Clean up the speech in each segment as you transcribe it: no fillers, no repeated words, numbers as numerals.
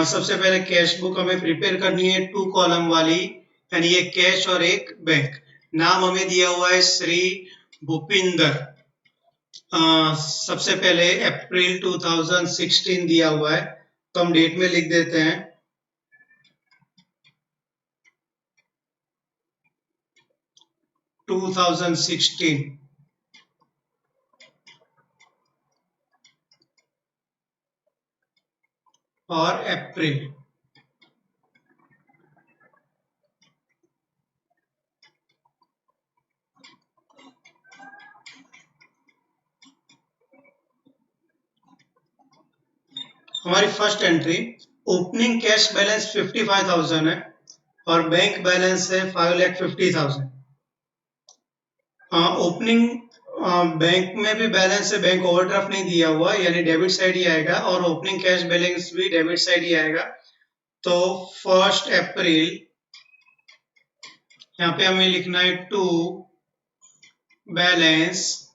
सबसे पहले cash book हमें प्रिपेयर करनी है 2 कॉलम वाली, यानी एक कैश और एक बैंक। नाम हमें दिया हुआ है श्री भूपिंदर। सबसे पहले अप्रैल 2016 दिया हुआ है, तो हम डेट में लिख देते हैं 2016 और अप्रैल। हमारी first entry opening cash balance 55,000 है और बैंक बैलेंस है 5,50,000। ओपनिंग बैंक में भी बैलेंस है, बैंक ओवरड्राफ्ट नहीं दिया हुआ, यानी डेबिट साइड ही आएगा, और ओपनिंग कैश बैलेंस भी डेबिट साइड ही आएगा। तो 1 अप्रैल यहाँ पे हमें लिखना है टू बैलेंस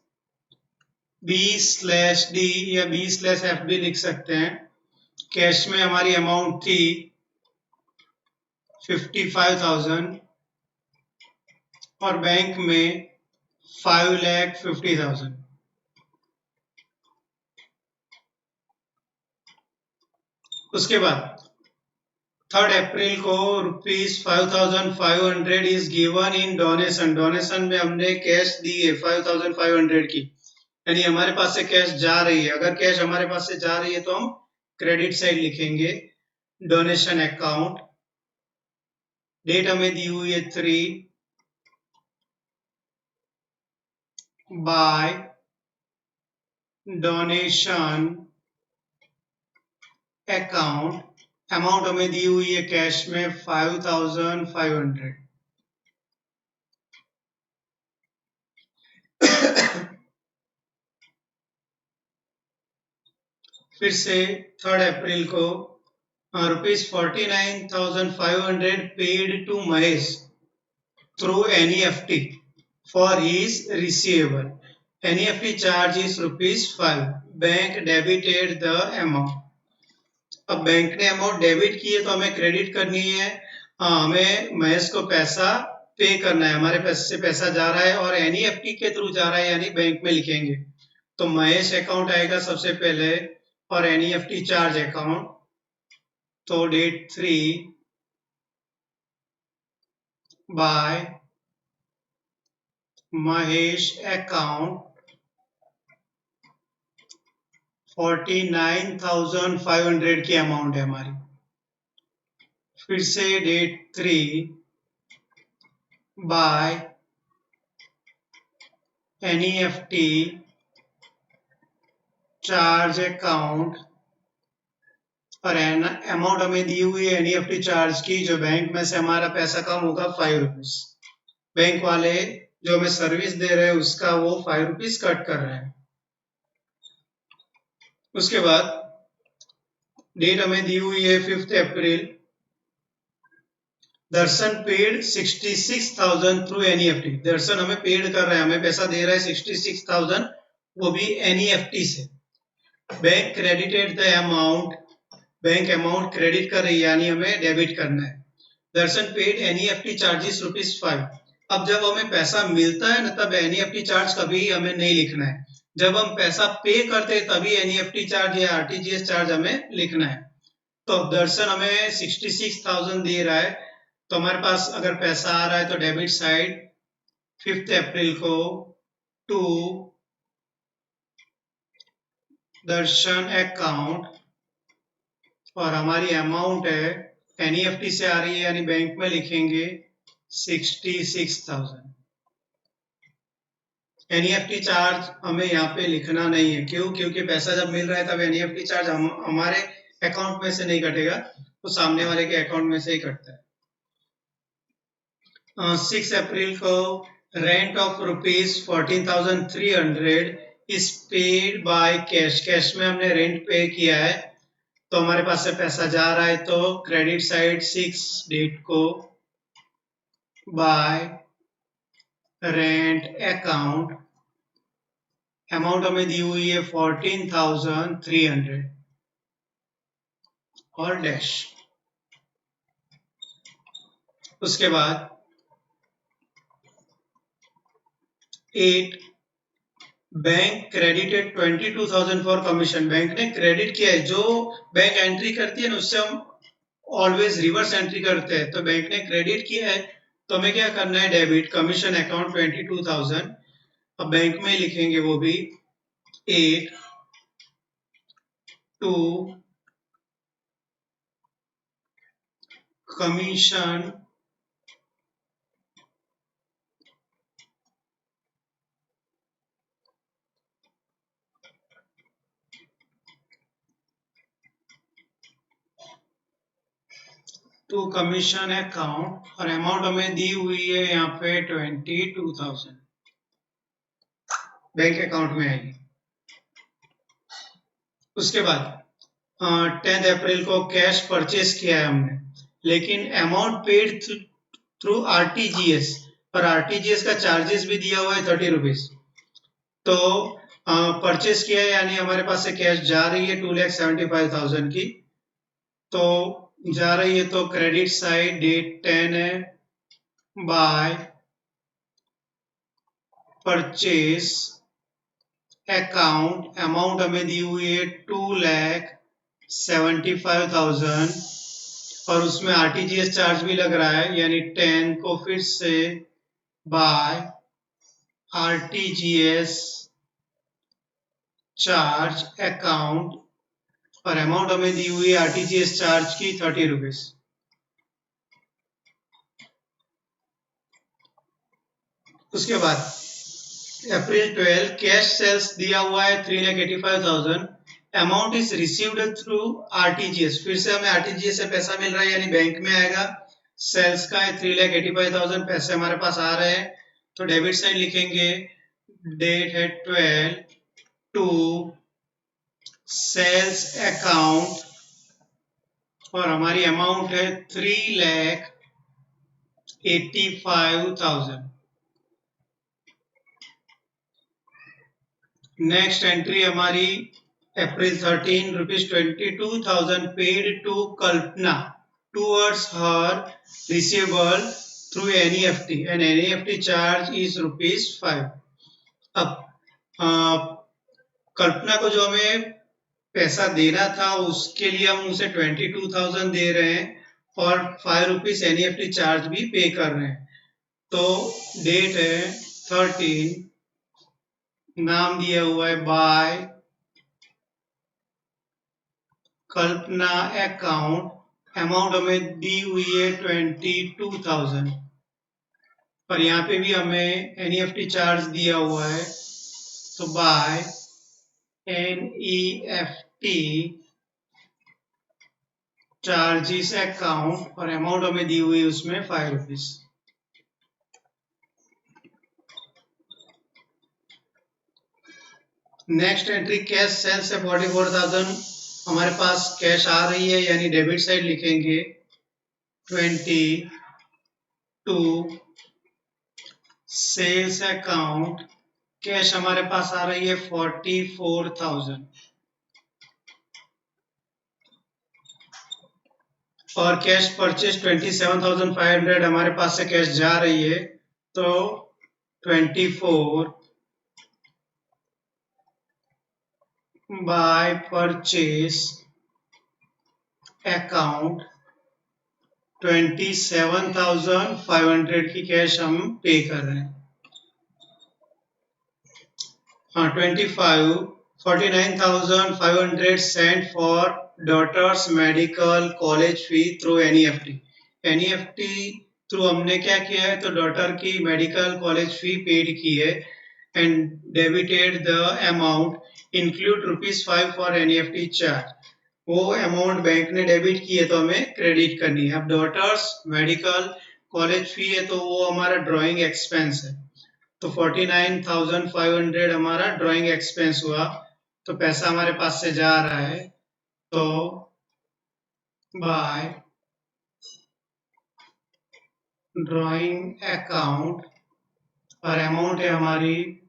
B/D या B/F भी लिख सकते हैं। कैश में हमारी अमाउंट थी 55,000 और बैंक में 5,50,000। उसके बाद 3 अप्रैल को ₹5,500 is given in donation. Donation में हमने कैश दी है 5,500 की, यानी हमारे पास से कैश जा रही है। अगर कैश हमारे पास से जा रही है तो हम क्रेडिट साइड लिखेंगे, डोनेशन अकाउंट। डेट हमें दी हुई है 3 बाय डोनेशन अकाउंट। अमाउंट हमें दी हुई है कैश में 5,500। फिर से 3 अप्रैल को ₹49,500 paid to Mahesh through NEFT for his receivable. NEFT charge is ₹5. Bank debited the amount. अब बैंक ने अमाउंट डेबिट की है तो हमें क्रेडिट करनी है। हमें महेश को पैसा पे करना है, हमारे पैसे से पैसा जा रहा है और NEFT के थ्रू जा रहा है, यानी बैंक में लिखेंगे। तो महेश अकाउंट आएगा सबसे पहले और NEFT चार्ज अकाउंट। तो डेट 3 बाय महेश अकाउंट 49,500 की अमाउंट है हमारी। फिर से date 3 by NEFT charge account, और अमाउंट हमें दी हुई है NEFT चार्ज की, जो बैंक में से हमारा पैसा कम होगा 5 रुपीज। बैंक वाले जो हमें सर्विस दे रहे हैं उसका वो 5 रुपीज कट कर रहे हैं। उसके बाद डेट हमें दी हुई है 5 अप्रैल। दर्शन पेड 66,000 थ्रू NEFT। दर्शन हमें पेड कर रहा है, हमें पैसा दे रहा है 66,000, वो भी NEFT से। Bank credited the amount, bank amount credit कर रही है, यानी हमें डेबिट करना है। दर्शन पेड NEFT चार्जेस ₹5। अब जब हमें पैसा मिलता है ना, तब NEFT चार्ज कभी हमें नहीं लिखना है। जब हम पैसा पे करते हैं तभी NEFT चार्ज या RTGS चार्ज हमें लिखना है। तो दर्शन हमें 66,000 दे रहा है, तो हमारे पास अगर पैसा आ रहा है तो डेबिट साइड 5 अप्रैल को टू दर्शन अकाउंट, और हमारी अमाउंट है NEFT से आ रही है, यानी बैंक में लिखेंगे 66,000। NEFT चार्ज हमें यहाँ पे लिखना नहीं है, क्यों? क्योंकि पैसा जब मिल रहा है तब NEFT चार्ज हमारे अकाउंट में से नहीं कटेगा, तो सामने वाले के अकाउंट में से ही कटता है। 6 अप्रैल को rent of ₹14,300 is paid by cash. Cash में हमने रेंट पे किया है, तो हमारे पास से पैसा जा रहा है, तो क्रेडिट साइड 6 डेट को बाय रेंट अकाउंट। अमाउंट हमें दी हुई है 14,300। और डैश। उसके बाद 8 bank credited 22,000 for commission. Bank ने क्रेडिट किया है, जो बैंक एंट्री करती है ना उससे हम ऑलवेज रिवर्स एंट्री करते हैं, तो बैंक ने क्रेडिट किया है तो हमें क्या करना है, डेबिट कमीशन अकाउंट 22,000। अब बैंक में लिखेंगे वो भी 8 to commission to commission account, और अमाउंट हमें दी हुई है यहाँ पे 22,000 बैंक अकाउंट में आएगी। उसके बाद 10 अप्रैल को कैश परचेज किया है हमने, लेकिन अमाउंट पेड थ्रू आरटीजीएस, और आरटीजीएस का चार्जेस भी दिया हुआ है 30 रुपीज। तो परचेज किया है यानी हमारे पास से कैश जा रही है 2,75,000 की, तो जा रही है, तो क्रेडिट साइड डेट 10 है, बाय परचेज अकाउंट, अमाउंट हमें दी हुई है 2,75,000, और उसमें आरटीजीएस चार्ज भी लग रहा है, यानी 10 को फिर से बाय आरटीजीएस चार्ज अकाउंट, और अमाउंट हमें दी हुई है आरटीजीएस चार्ज की 30 रुपीज। उसके बाद अप्रैल 12 कैश सेल्स दिया हुआ है 3,85,000, amount is received through RTGS, फिर से हमें आरटीजीएस से पैसा मिल रहा है यानी बैंक में आएगा, सेल्स का है 3,85,000, पैसे हमारे पास आ रहे हैं, तो डेबिट साइड लिखेंगे, डेट है 12 टू सेल्स अकाउंट, और हमारी अमाउंट है 3,85,000। नेक्स्ट एंट्री हमारी April 13 ₹22,000 paid to Kalpana towards her receivable through NEFT, and NEFT charge is ₹5। अब कल्पना को जो हमें पैसा देना था उसके लिए हम उसे 22,000 दे रहे हैं, और ₹5 एनईएफटी चार्ज भी पे कर रहे हैं। तो डेट है 13, नाम दिया हुआ है बाय कल्पना अकाउंट, अमाउंट हमें दी हुई है 22,000, और यहाँ पे भी हमें एनईएफटी चार्ज दिया हुआ है, तो बाय एनईएफटी चार्जेस अकाउंट, और अमाउंट हमें दी हुई है उसमें ₹5। नेक्स्ट एंट्री कैश सेल्स है 44,000, हमारे पास कैश आ रही है यानी डेबिट साइड लिखेंगे 22 सेल्स अकाउंट, कैश हमारे पास आ रही है 44,000, और कैश परचेज 27,500 हमारे पास से कैश जा रही है, तो 24 बाय परचेज अकाउंट 27,500 की कैश हम पे कर रहे हैं। हाँ 49,500 sent for daughters medical college fee through NEFT. NEFT through हमने क्या किया है, तो डॉटर की मेडिकल कॉलेज फी पेड की है, and debited the amount include ₹5 for NEFT charge, वो अमाउंट बैंक ने डेबिट की है तो हमें क्रेडिट करनी है। अब डॉटर्स मेडिकल कॉलेज फी है तो वो हमारा ड्राइंग एक्सपेंस है, तो 49,500 हमारा ड्राइंग एक्सपेंस हुआ, तो पैसा हमारे पास से जा रहा है, तो बाय ड्राइंग अकाउंट, और अमाउंट है हमारी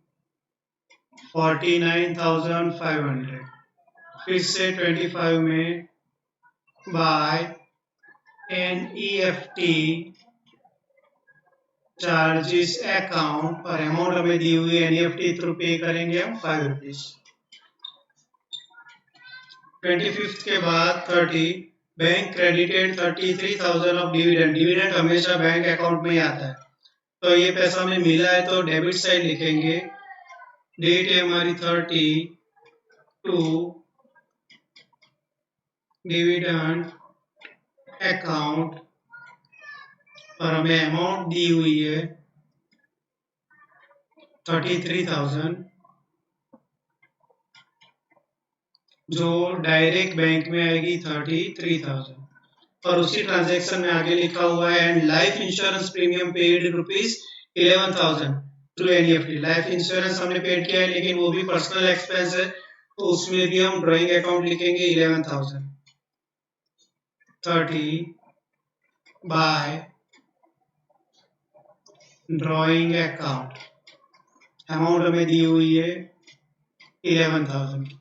49,500, फिर से 25 में बाय NEFT चार्जेस अकाउंट, और अमाउंट हमें दी हुई NEFT थ्रू पे करेंगे हम 5 रुपीज। 25th के बाद 30 bank credited 33,000 of dividend. Dividend हमेशा बैंक अकाउंट में ही आता है, तो ये पैसा हमें मिला है तो डेबिट साइड लिखेंगे। डेट है हमारी 30 टू डिविडेंड अकाउंट, और हमें अमाउंट दी हुई है 33,000, जो डायरेक्ट बैंक में आएगी 33,000। और उसी ट्रांजैक्शन में आगे लिखा हुआ है and life insurance premium paid ₹11,000 through NEFT। Life insurance हमने पेड किया है, लेकिन वो भी पर्सनल एक्सपेंस है, तो उसमें भी हम ड्राइंग अकाउंट लिखेंगे 11,000। 30 बाय ड्राइंग अकाउंट, अमाउंट हमें दी हुई है 11,000 की।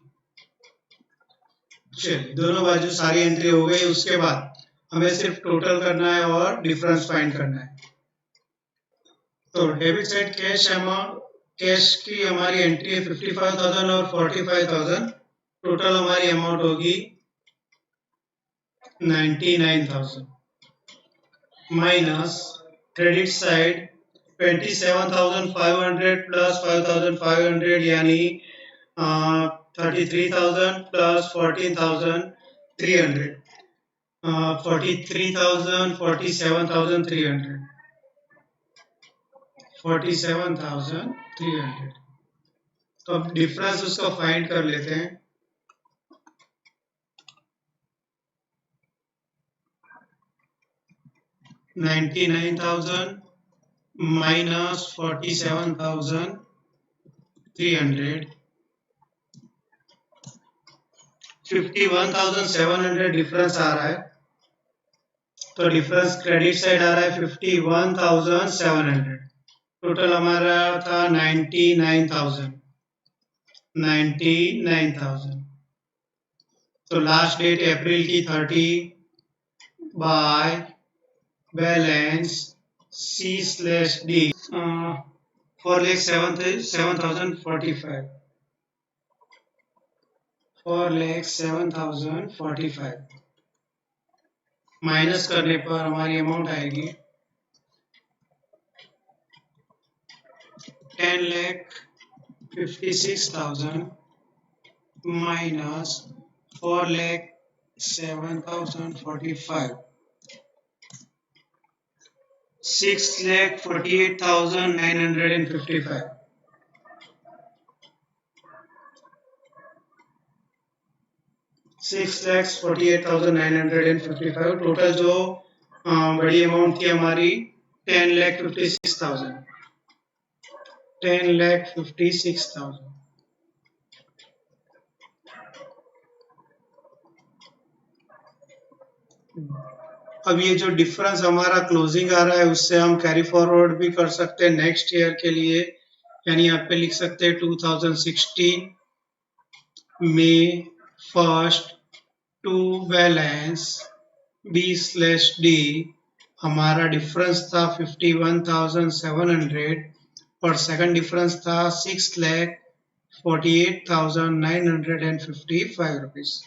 चलिए, दोनों बाजू सारी एंट्री हो गई। उसके बाद हमें सिर्फ टोटल करना है और डिफरेंस फाइंड करना है। तो debit side cash amount, cash की हमारी एंट्री है 55,000 और 45,000, टोटल हमारी अमाउंट होगी 99,000 माइनस क्रेडिट साइड 27,500 प्लस 5,500 यानी 33,000 प्लस 14,300, 43,000, 47,300, 47,300। तो अब डिफरेंस उसका फाइंड कर लेते हैं। $99,000 माइनस 47,300, 51,700 डिफरेंस आ रहा है। तो डिफरेंस क्रेडिट साइड आ रहा है 51,700। टोटल हमारा था 99,000। तो लास्ट डेट अप्रैल की 30 बाय बैलेंस C/D 4,07,045, 4,07,045 माइनस करने पर हमारी अमाउंट आएगी 10,56,000 माइनस 4,07,045, 6,48,955। $6,48,955 टोटल जो बड़ी अमाउंट थी हमारी 10,56,000, 10,56,000। अब ये जो डिफरेंस हमारा क्लोजिंग आ रहा है उससे हम कैरी फॉरवर्ड भी कर सकते हैं नेक्स्ट ईयर के लिए, यानी यहाँ पे लिख सकते हैं 2016 में फर्स्ट टू बैलेंस B/D हमारा डिफरेंस था 51,700 और सेकंड डिफरेंस था 6,48,955 रुपीज।